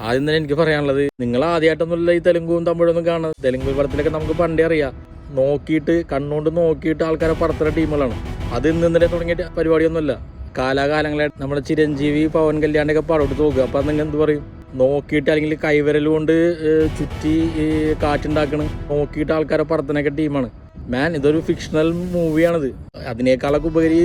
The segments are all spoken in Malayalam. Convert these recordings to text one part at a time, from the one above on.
ആദ്യം തന്നെ എനിക്ക് പറയാനുള്ളത്, നിങ്ങൾ ആദ്യമായിട്ടൊന്നുമില്ല ഈ തെലുങ്കും തമിഴൊന്നും കാണുന്നത്. തെലുങ്ക് പടത്തിലൊക്കെ നമുക്ക് പണ്ടേ അറിയാം. നോക്കിയിട്ട് കണ്ണുകൊണ്ട് നോക്കിയിട്ട് ആൾക്കാരെ പറത്തുന്ന ടീമുകളാണ്. അത് ഇന്നലെ തുടങ്ങിയ പരിപാടിയൊന്നുമല്ല. കാലാകാലങ്ങളായിട്ട് നമ്മുടെ ചിരഞ്ജീവി, പവൻ കല്യാണൊക്കെ പടം എടുത്ത് നോക്കുക. അപ്പം നിങ്ങൾ എന്ത് പറയും? നോക്കിയിട്ട് അല്ലെങ്കിൽ കൈവിരൽ കൊണ്ട് ചുറ്റി കാറ്റുണ്ടാക്കണം, നോക്കിയിട്ട് ആൾക്കാരെ പറത്തുന്നൊക്കെ ടീമാണ്. ഇതൊരു ഫിക്ഷണൽ മൂവിയാണിത്. അതിനേക്കാളൊക്കെ ഉപരി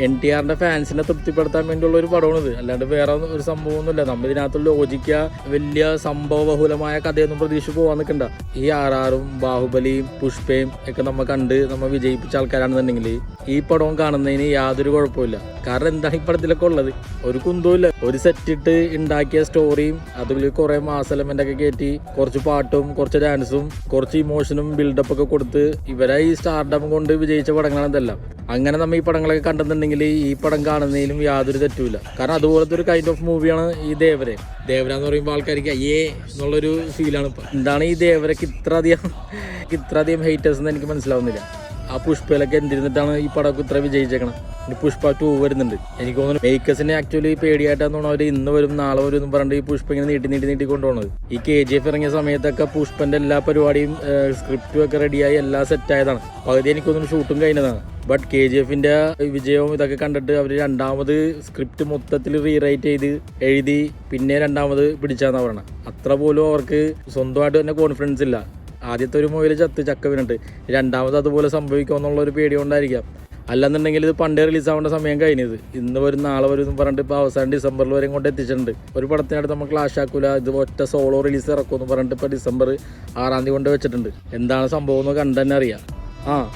NTRന്റെ ഫാൻസിനെ തൃപ്തിപ്പെടുത്താൻ വേണ്ടിയുള്ള ഒരു പടമാണിത്. അല്ലാണ്ട് വേറെ ഒരു സംഭവമൊന്നുമില്ല. നമ്മൾ ഇതിനകത്ത് ലോജിക്ക വലിയ സംഭവബഹുലമായ കഥയൊന്നും പ്രതീക്ഷിച്ച് പോകാൻ നിൽക്കണ്ട. ഈ RRഉം ബാഹുബലിയും പുഷ്പയും ഒക്കെ നമ്മൾ വിജയിപ്പിച്ച ആൾക്കാരാണെന്നുണ്ടെങ്കിൽ ഈ പടവും കാണുന്നതിന് യാതൊരു കുഴപ്പമില്ല. കാരണം എന്താണ് ഈ പടത്തിലൊക്കെ ഉള്ളത്? ഒരു കുന്തവുമില്ല. ഒരു സെറ്റിട്ട് ഉണ്ടാക്കിയ സ്റ്റോറിയും അതിൽ കുറെ മാസ് എലമെന്റ് ഒക്കെ കയറ്റി കുറച്ച് പാട്ടും കുറച്ച് ഡാൻസും കുറച്ച് ഇമോഷനും ബിൽഡപ്പ് ഒക്കെ കൊടുത്ത് ഇവരെ ഈ സ്റ്റാർഡം കൊണ്ട് വിജയിച്ച പടങ്ങളാണ് ഇതെല്ലാം. അങ്ങനെ നമ്മൾ ഈ പടങ്ങളൊക്കെ കണ്ടെന്നുണ്ടെങ്കിൽ ഈ പടം കാണുന്നതിലും യാതൊരു തെറ്റുമില്ല. കാരണം അതുപോലത്തെ ഒരു കൈൻഡ് ഓഫ് മൂവിയാണ് ഈ ദേവര എന്ന് പറയുമ്പോൾ ആൾക്കാർക്ക് എന്നുള്ളൊരു ഫീലാണ്. എന്താണ് ഈ ദേവരക്ക് ഇത്രയധികം ഹേറ്റേഴ്സ് എന്ന് എനിക്ക് മനസ്സിലാവുന്നില്ല. ആ പുഷ്പയിലൊക്കെ എന്തിരുന്നിട്ടാണ് ഈ പടമൊക്കെ ഇത്ര വിജയിച്ചേക്കണം. ഇനി പുഷ്പ 2 വരുന്നുണ്ട്. എനിക്ക് തോന്നുന്നു മേക്കേഴ്സിനെ ആക്ച്വലി പേടിയായിട്ടാന്ന് തോന്നുന്നു അവർ ഇന്ന് വരും നാളെ വരും എന്ന് പറഞ്ഞിട്ട് ഈ പുഷ്പ ഇങ്ങനെ നീട്ടി കൊണ്ടുപോകുന്നത്. ഈ KGF ഇറങ്ങിയ സമയത്തൊക്കെ പുഷ്പന്റെ എല്ലാ പരിപാടിയും സ്ക്രിപ്റ്റും ഒക്കെ റെഡിയായി എല്ലാം സെറ്റായതാണ്. പകുതി എനിക്ക് തോന്നുന്നു ഷൂട്ടും കഴിഞ്ഞതാണ്. ബട്ട് KGFന്റെ വിജയവും ഇതൊക്കെ കണ്ടിട്ട് അവർ രണ്ടാമത് സ്ക്രിപ്റ്റ് മൊത്തത്തിൽ റീറൈറ്റ് ചെയ്ത് എഴുതി പിന്നെ രണ്ടാമത് പിടിച്ചാന്നാ പറയണം. അത്ര പോലും അവർക്ക് സ്വന്തമായിട്ട് തന്നെ കോൺഫിഡൻസ് ഇല്ല. ആദ്യത്തെ ഒരു മൂവിയിൽ ചക്ക വീണിട്ട് രണ്ടാമത് അതുപോലെ സംഭവിക്കുമെന്നുള്ള ഒരു പേടി കൊണ്ടായിരിക്കാം. അല്ലെന്നുണ്ടെങ്കിൽ ഇത് പണ്ടേ റിലീസാവേണ്ട സമയം കഴിഞ്ഞത്. ഇന്ന് വരും നാളെ വരും എന്ന് പറഞ്ഞിട്ട് ഇപ്പോൾ അവസാനം ഡിസംബറിൽ വരെ കൊണ്ട് എത്തിച്ചിട്ടുണ്ട്. ഒരു പടത്തിനായിട്ട് നമ്മൾ ക്ലാഷ് ആക്കൂല, ഇത് ഒറ്റ സോളോ റിലീസ് ഇറക്കുമെന്ന് പറഞ്ഞിട്ട് ഇപ്പോൾ December 6 കൊണ്ട് വെച്ചിട്ടുണ്ട്. എന്താണ് സംഭവം എന്ന് കണ്ടു തന്നെ അറിയാം.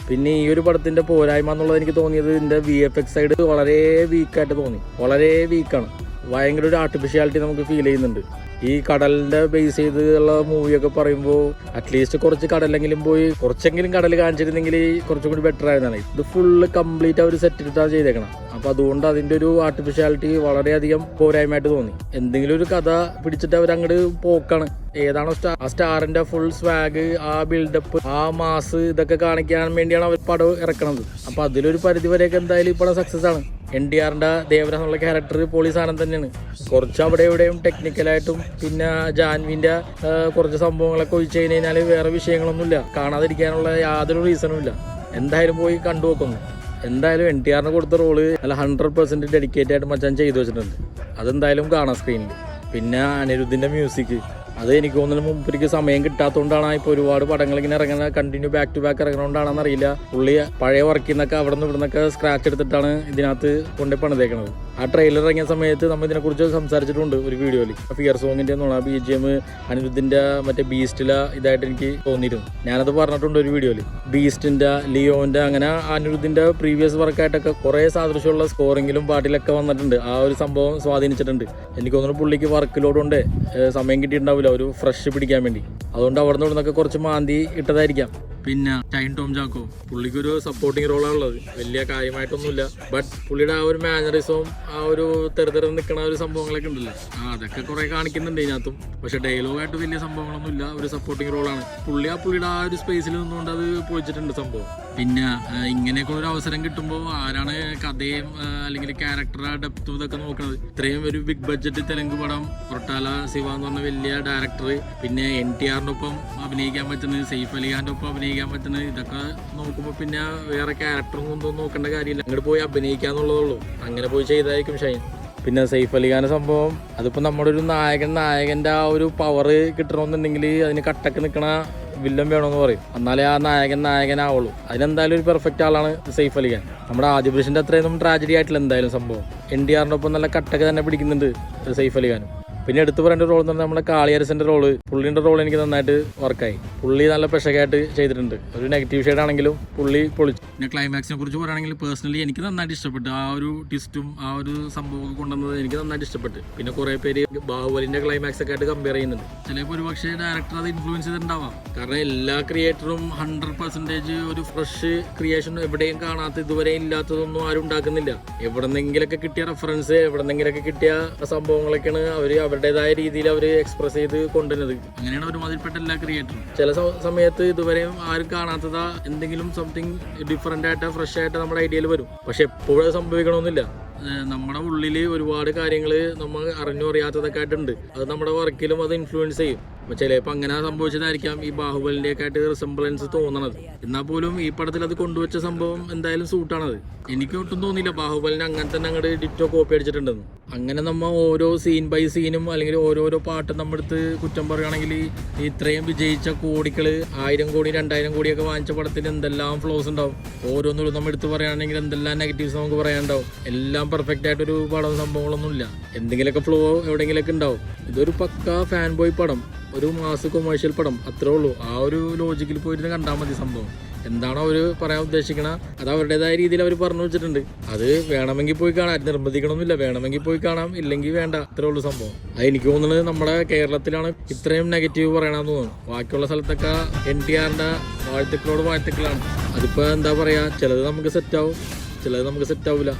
പിന്നെ ഈ ഒരു പടത്തിന്റെ പോരായ്മ എന്നുള്ളത് എനിക്ക് തോന്നിയത് ഇതിന്റെ VFX സൈഡ് വളരെ വീക്കായിട്ട് തോന്നി. വളരെ വീക്കാണ്. ഭയങ്കര ഒരു ആർട്ടിഫിഷ്യാലിറ്റി നമുക്ക് ഫീൽ ചെയ്യുന്നുണ്ട്. ഈ കടലിന്റെ ബേസ് ചെയ്തുള്ള മൂവിയൊക്കെ പറയുമ്പോൾ അറ്റ്ലീസ്റ്റ് കുറച്ച് കടലെങ്കിലും പോയി കുറച്ചെങ്കിലും കടൽ കാണിച്ചിരുന്നെങ്കിൽ കുറച്ചും കൂടി ബെറ്റർ ആയിരുന്നാണ്. ഇത് ഫുള്ള് കംപ്ലീറ്റ് അവർ സെറ്റ് ഇട്ടാണ് ചെയ്തേക്കണം. അപ്പൊ അതുകൊണ്ട് അതിന്റെ ഒരു ആർട്ടിഫിഷ്യാലിറ്റി വളരെയധികം പോരായ്മയായിട്ട് തോന്നി. എന്തെങ്കിലും ഒരു കഥ പിടിച്ചിട്ട് അവർ അങ്ങോട്ട് പോക്കാണ്. ഏതാണോ ആ സ്റ്റാറിന്റെ ഫുൾ സ്വാഗ്, ആ ബിൽഡപ്പ്, ആ മാസ് ഇതൊക്കെ കാണിക്കാൻ വേണ്ടിയാണ് അവർ പടം ഇറക്കണത്. അപ്പൊ അതിലൊരു പരിധി വരെയൊക്കെ എന്തായാലും ഈ പടം സക്സസ് ആണ്. NTRന്റെ ദേവര എന്നുള്ള ക്യാരക്ടർ പൊളി സാധനം തന്നെയാണ്. കുറച്ച് അവിടെ ഇവിടെയും ടെക്നിക്കലായിട്ടും പിന്നെ ജാൻവിന്റെ കുറച്ച് സംഭവങ്ങളൊക്കെ ഒഴിച്ചു കഴിഞ്ഞാൽ വേറെ വിഷയങ്ങളൊന്നുമില്ല. കാണാതിരിക്കാനുള്ള യാതൊരു റീസണും ഇല്ല. എന്തായാലും പോയി കണ്ടുവെക്കുന്നു. എന്തായാലും NTRന് കൊടുത്ത റോള് അല്ല 100% ഡെഡിക്കേറ്റ് ആയിട്ട് മച്ചാൻ ചെയ്തു വെച്ചിട്ടുണ്ട്. അതെന്തായാലും കാണാം സ്ക്രീനിൽ. പിന്നെ അനിരുദ്ധിന്റെ മ്യൂസിക്, അത് എനിക്ക് തോന്നുന്നു മുമ്പ് സമയം കിട്ടാത്തതുകൊണ്ടാണ് ഇപ്പോൾ ഒരുപാട് പടങ്ങൾ ഇങ്ങനെ ഇറങ്ങുന്ന കണ്ടിന്യൂ ബാക്ക് ടു ബാക്ക് ഇറങ്ങുന്നതുകൊണ്ടാണെന്ന് അറിയില്ല. പുള്ളി പഴയ വർക്കിൽ നിന്നൊക്കെ അവിടെ നിന്ന് ഇവിടുന്നൊക്കെ സ്ക്രാച്ച് എടുത്തിട്ടാണ് ഇതിനകത്ത് കൊണ്ടേ പണിതേക്കണത്. ആ ട്രെയിലർ ഇറങ്ങിയ സമയത്ത് നമ്മൾ ഇതിനെക്കുറിച്ച് സംസാരിച്ചിട്ടുണ്ട് ഒരു വീഡിയോയിൽ. ഫിയർ സോങ്ങിന്റെ ഒന്നുള്ള BGM അനിരുദ്ധിന്റെ മറ്റേ ബീസ്റ്റില ഇതായിട്ട് എനിക്ക് തോന്നിയിരുന്നു. ഞാനത് പറഞ്ഞിട്ടുണ്ട് ഒരു വീഡിയോയിൽ. ബീസ്റ്റിന്റെ, ലിയോന്റെ, അങ്ങനെ അനിരുദ്ധിന്റെ പ്രീവിയസ് വർക്കായിട്ടൊക്കെ കുറെ സാദൃശ്യമുള്ള സ്കോറിങ്ങിലും പാട്ടിലൊക്കെ വന്നിട്ടുണ്ട്. ആ ഒരു സംഭവം സ്വാധീനിച്ചിട്ടുണ്ട്. എനിക്ക് തോന്നുന്നു പുള്ളിക്ക് വർക്ക് ലോഡ് കൊണ്ട് സമയം കിട്ടിയിട്ടുണ്ടാവില്ല ഒരു ഫ്രഷ് പിടിക്കാൻ വേണ്ടി. അതുകൊണ്ട് അവിടെ നിന്നൊക്കെ കുറച്ച് മാന്തി ഇട്ടതായിരിക്കാം. പിന്നെ ഷൈൻ ടോം ചാക്കോ, പുള്ളിക്കൊരു സപ്പോർട്ടിങ് റോളാണുള്ളത്. വലിയ കാര്യമായിട്ടൊന്നുമില്ല. ബട്ട് പുള്ളിയുടെ ആ ഒരു മാനറിസവും ആ ഒരു തെറുതെറി നിൽക്കുന്ന ഒരു സംഭവങ്ങളൊക്കെ ഉണ്ടല്ലോ, അതൊക്കെ കുറെ കാണിക്കുന്നുണ്ട് ഇതിനകത്തും. പക്ഷെ ഡയലോഗായിട്ട് വലിയ സംഭവങ്ങളൊന്നുമില്ല. ഒരു സപ്പോർട്ടിങ് റോളാണ്. പുള്ളിയുടെ ആ ഒരു സ്പേസിൽ നിന്നുകൊണ്ട് അത് പോയിച്ചിട്ടുണ്ട് സംഭവം. പിന്നെ ഇങ്ങനെയൊക്കെ ഒരു അവസരം കിട്ടുമ്പോൾ ആരാണ് കഥയും അല്ലെങ്കിൽ ക്യാരക്ടർ ഡെപ്തും ഇതൊക്കെ നോക്കുന്നത്? ഇത്രയും ഒരു ബിഗ് ബഡ്ജറ്റ് തെലുങ്ക് പടം, കൊട്ടാല ശിവ എന്ന് പറഞ്ഞ വലിയ ഡയറക്ടർ, പിന്നെ NTRന്റെ ഒപ്പം അഭിനയിക്കാൻ പറ്റുന്നത്, സെയ്ഫ് അലി ഖാന്റെ ഒപ്പം അഭിനയിക്കാൻ പറ്റുന്നത്, ഇതൊക്കെ നോക്കുമ്പോൾ പിന്നെ വേറെ ക്യാരക്ടറും ഒന്നും നോക്കേണ്ട കാര്യമില്ല. അങ്ങോട്ട് പോയി അഭിനയിക്കാന്നുള്ളതുള്ളൂ. അങ്ങനെ പോയി ചെയ്തായിരിക്കും ഷൈൻ. പിന്നെ സെയ്ഫ് അലി ഖാന്റെ സംഭവം, അതിപ്പോൾ നമ്മുടെ ഒരു നായകൻ്റെ ആ ഒരു പവർ കിട്ടണമെന്നുണ്ടെങ്കിൽ അതിന് കട്ടക്ക് നിൽക്കണ വില്ലൻ വേണമെന്ന് പറയും. എന്നാലേ ആ നായകനാവുള്ളൂ. അതിനെന്തായാലും ഒരു പെർഫെക്റ്റ് ആളാണ് സെയ്ഫ് അലി ഖാൻ. നമ്മുടെ ആദിപുരുഷന്റെ അത്രയൊന്നും ട്രാജഡി ആയിട്ടില്ല എന്തായാലും സംഭവം. NTRന്റെ ഒപ്പം നല്ല കട്ടക്ക് തന്നെ പിടിക്കുന്നുണ്ട് സെയ്ഫ് അലി ഖാനും. പിന്നെ എടുത്തു പറയേണ്ട റോൾ എന്ന് പറഞ്ഞാൽ നമ്മുടെ കാളിയരസന്റെ റോള്. പുള്ളിയുടെ റോൾ എനിക്ക് നന്നായിട്ട് വർക്കായി. പുള്ളി നല്ല പെശകായിട്ട് ചെയ്തിട്ടുണ്ട്. ഒരു നെഗറ്റീവ് ഷെയ്ഡ് ആണെങ്കിലും പുള്ളി പൊളിച്ചു. പിന്നെ ക്ലൈമാക്സിനെ കുറിച്ച് പറയുകയാണെങ്കിൽ പേഴ്സണലി എനിക്ക് നന്നായിട്ട് ഇഷ്ടപ്പെട്ടു. ആ ഒരു ട്വിസ്റ്റും ആ ഒരു സംഭവമൊക്കെ കൊണ്ടുവന്നത് എനിക്ക് നന്നായിട്ട് ഇഷ്ടപ്പെട്ടു. പിന്നെ കുറെ പേര് ബാഹുബലിന്റെ ക്ലൈമാക്സ് ഒക്കെ ആയിട്ട് കമ്പയർ ചെയ്യുന്നുണ്ട്. ചിലപ്പോൾ ഒരു പക്ഷേ ഡയറക്ടർ അത് ഇൻഫ്ലുവൻസ് ചെയ്തിട്ടുണ്ടാവാം. കാരണം എല്ലാ ക്രിയേറ്ററും 100% ഒരു ഫ്രഷ് ക്രിയേഷൻ എവിടെയും കാണാത്ത, ഇതുവരെ ഇല്ലാത്തതൊന്നും ആരും ഉണ്ടാക്കുന്നില്ല. എവിടെന്നെങ്കിലൊക്കെ കിട്ടിയ റെഫറൻസ്, എവിടെന്നെങ്കിലൊക്കെ കിട്ടിയ സംഭവങ്ങളൊക്കെയാണ് അവർ അവരുടേതായ രീതിയിൽ അവർ എക്സ്പ്രസ് ചെയ്ത് കൊണ്ടുവരുന്നത്. അങ്ങനെയാണ് ഒരുമാതിരിപ്പെട്ട എല്ലാ ക്രിയേറ്ററും. ചില സമയത്ത് ഇതുവരെയും ആരും കാണാത്തതാ എന്തെങ്കിലും സംതിങ് ഡിഫറെന്റ് ആയിട്ട് ഫ്രഷ് ആയിട്ട് നമ്മുടെ ഐഡിയയിൽ വരും. പക്ഷെ എപ്പോഴും സംഭവിക്കണമെന്നില്ല. നമ്മുടെ ഉള്ളിൽ ഒരുപാട് കാര്യങ്ങൾ നമ്മൾ അറിഞ്ഞു അറിയാത്തതൊക്കെ ആയിട്ടുണ്ട്. അത് നമ്മുടെ വർക്കിലും അത് ഇൻഫ്ലുവൻസ് ചെയ്യും. അപ്പോൾ ചിലപ്പോൾ അങ്ങനെ സംഭവിച്ചതായിരിക്കാം ഈ ബാഹുബലിൻ്റെയൊക്കെ ആയിട്ട് റിസംബ്ലൻസ് തോന്നണത്. എന്നാൽ പോലും ഈ പടത്തിൽ അത് കൊണ്ടുവച്ച സംഭവം എന്തായാലും സൂട്ടാണത്. എനിക്ക് ഒട്ടും തോന്നിയില്ല ബാഹുബലിനെ അങ്ങനെ തന്നെ അങ്ങോട്ട് ഡിറ്റോ കോപ്പി അടിച്ചിട്ടുണ്ടെന്ന്. അങ്ങനെ നമ്മൾ ഓരോ സീൻ ബൈ സീനും അല്ലെങ്കിൽ ഓരോരോ പാട്ടും നമ്മളെടുത്ത് കുറ്റം പറയുകയാണെങ്കിൽ ഇത്രയും വിജയിച്ച കോടികൾ 1000 കോടി 2000 കോടിയൊക്കെ വാങ്ങിച്ച പടത്തിന് എന്തെല്ലാം ഫ്ലോസ് ഉണ്ടാവും. ഓരോന്നും നമ്മൾ എടുത്ത് പറയുകയാണെങ്കിൽ എന്തെല്ലാം നെഗറ്റീവ്സ് നമുക്ക് പറയാനുണ്ടാവും. എല്ലാം പെർഫെക്റ്റ് ആയിട്ടൊരു പടം സംഭവങ്ങളൊന്നുമില്ല. എന്തെങ്കിലുമൊക്കെ ഫ്ലോ എവിടെയെങ്കിലുമൊക്കെ ഉണ്ടാവും. ഇതൊരു പക്കാ ഫാൻ ബോയ് പടം, ഒരു മാസ് കൊമേഴ്ഷ്യൽ പടം, അത്രേ ഉള്ളൂ. ആ ഒരു ലോജിക്കിൽ പോയിരുന്ന് കണ്ടാൽ മതി സംഭവം. എന്താണോ അവർ പറയാൻ ഉദ്ദേശിക്കണം അത് അവരുടേതായ രീതിയിൽ അവർ പറഞ്ഞു വെച്ചിട്ടുണ്ട്. അത് വേണമെങ്കിൽ പോയി കാണാം, നിർബന്ധിക്കണമെന്നില്ല. വേണമെങ്കിൽ പോയി കാണാം, ഇല്ലെങ്കിൽ വേണ്ട, അത്രേ ഉള്ളൂ സംഭവം. അത് എനിക്ക് തോന്നുന്നത് നമ്മുടെ കേരളത്തിലാണ് ഇത്രയും നെഗറ്റീവ് പറയണമെന്ന് തോന്നുന്നു. ബാക്കിയുള്ള സ്ഥലത്തൊക്കെ NTRന്റെ വാഴ്ത്തുക്കളോട് വാഴ്ത്തുക്കളാണ്. അതിപ്പോൾ എന്താ പറയുക, ചിലത് നമുക്ക് സെറ്റാവും, ചിലത് നമുക്ക് സെറ്റാവില്ല.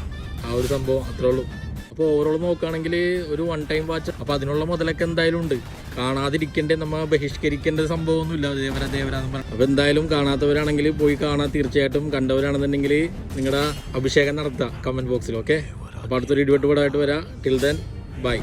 ആ ഒരു സംഭവം അത്രേ ഉള്ളൂ. അപ്പോൾ ഓവറോൾ നോക്കുകയാണെങ്കിൽ ഒരു 1 ടൈം വാച്ച്. അപ്പോൾ അതിനുള്ള മുതലൊക്കെ എന്തായാലും ഉണ്ട്. കാണാതിരിക്കേണ്ട, നമ്മൾ ബഹിഷ്കരിക്കേണ്ട സംഭവമൊന്നുമില്ല. ദേവരാന്ന് പറഞ്ഞു. അപ്പോൾ എന്തായാലും കാണാത്തവരാണെങ്കിൽ പോയി കാണാൻ തീർച്ചയായിട്ടും. കണ്ടവരാണെന്നുണ്ടെങ്കിൽ നിങ്ങളുടെ അഭിഷേകം നടത്തുക കമൻറ്റ് ബോക്സിൽ. ഓക്കെ, അപ്പോൾ അടുത്തൊരു ഇടിവെട്ടുപാടായിട്ട് വരാം. Till then bye.